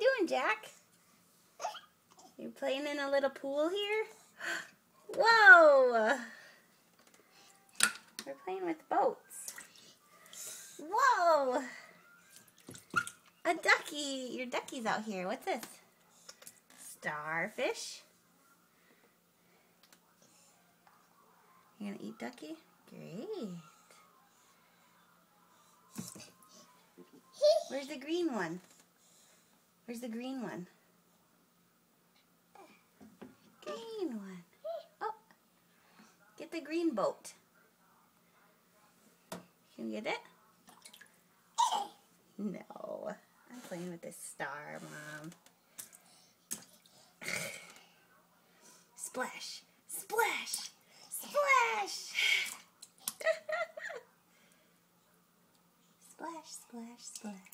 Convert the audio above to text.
doing, Jack? You're playing in a little pool here? Whoa! We're playing with boats. Whoa! A ducky. Your ducky's out here. What's this? Starfish. You gonna eat ducky? Great. Where's the green one? Where's the green one? Green one. Oh, get the green boat. Can you get it? No. I'm playing with this star, Mom. Splash! Splash! Splash! Splash, splash, splash.